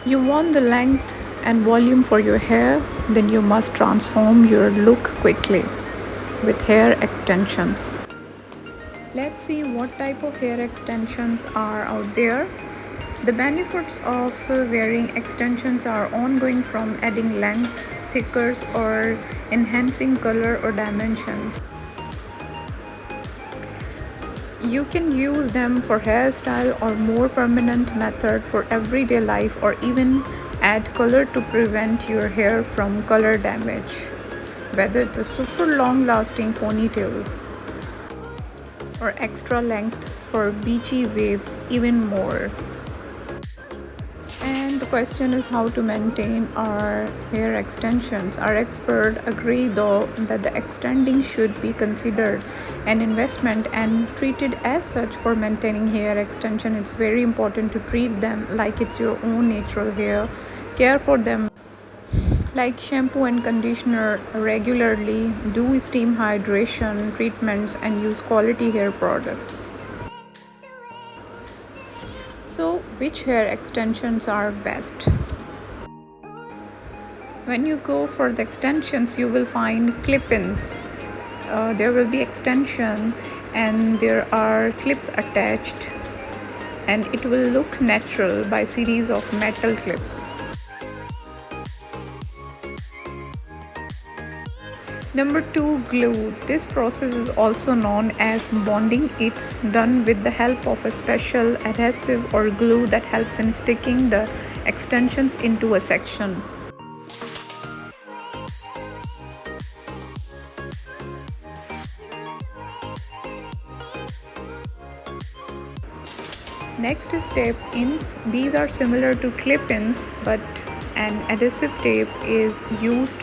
You want the length and volume for your hair, then you must transform your look quickly with hair extensions. Let's see what type of hair extensions are out there. The benefits of wearing extensions are ongoing, from adding length, thickness, or enhancing color or dimensions. You can use them for hairstyle or more permanent method for everyday life, or even add color to prevent your hair from color damage. Whether it's a super long lasting ponytail or extra length for beachy waves, even more. And the question is how to maintain our hair extensions. Our experts agree though that the extending should be considered an investment and treated as such. For maintaining hair extension, it's very important to treat them like it's your own natural hair. Care for them like shampoo and conditioner regularly, do steam hydration treatments, and use quality hair products. So, which hair extensions are best? When you go for the extensions, you will find clip-ins. There will be extension and there are clips attached, and it will look natural by series of metal clips. Number 2, glue. This process is also known as bonding. It's done with the help of a special adhesive or glue that helps in sticking the extensions into a section. Next is tape-ins. These are similar to clip-ins, but an adhesive tape is used.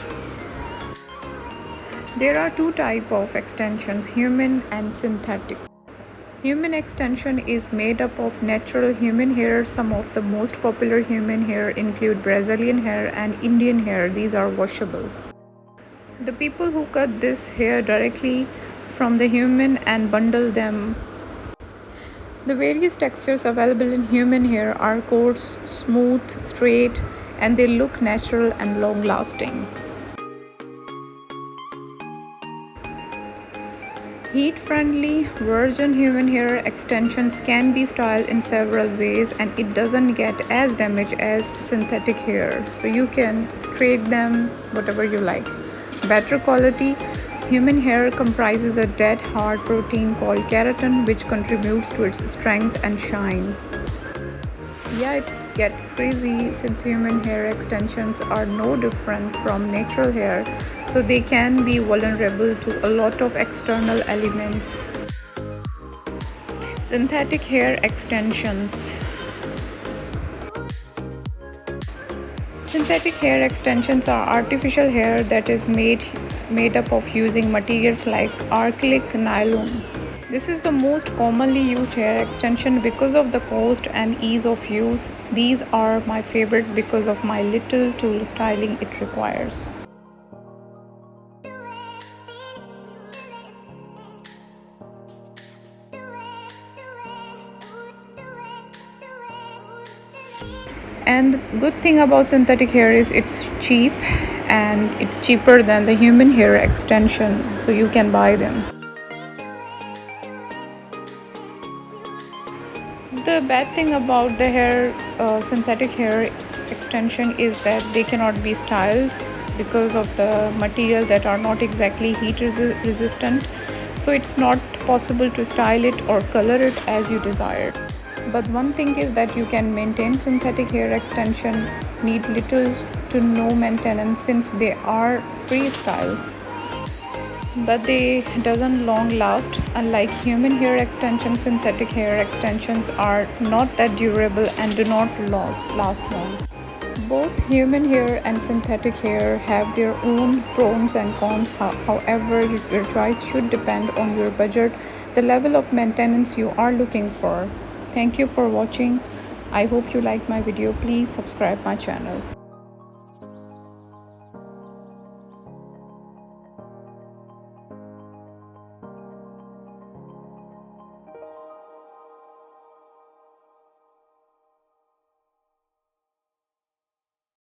There are two types of extensions, human and synthetic. Human extension is made up of natural human hair. Some of the most popular human hair include Brazilian hair and Indian hair. These are washable. The people who cut this hair directly from the human and bundle them. The various textures available in human hair are coarse, smooth, straight, and they look natural and long lasting. Heat-friendly virgin human hair extensions can be styled in several ways, and it doesn't get as damaged as synthetic hair. So you can straight them whatever you like. Better quality. Human hair comprises a dead hard protein called keratin, which contributes to its strength and shine. Yeah, it gets frizzy since human hair extensions are no different from natural hair, so they can be vulnerable to a lot of external elements. Synthetic hair extensions. Synthetic hair extensions are artificial hair that is made up of using materials like acrylic nylon. This is the most commonly used hair extension because of the cost and ease of use. These are my favorite because of my little tool styling it requires. And the good thing about synthetic hair is it's cheap, and it's cheaper than the human hair extension, so you can buy them. The bad thing about the synthetic hair extension is that they cannot be styled because of the material that are not exactly heat resistant. So it's not possible to style it or color it as you desire. But one thing is that you can maintain synthetic hair extension, need little to no maintenance since they are pre-styled. But they doesn't long last. Unlike human hair extensions, synthetic hair extensions are not that durable and do not last long. Both human hair and synthetic hair have their own pros and cons. However, your choice should depend on your budget, the level of maintenance you are looking for. Thank you for watching. I hope you like my video. Please subscribe my channel.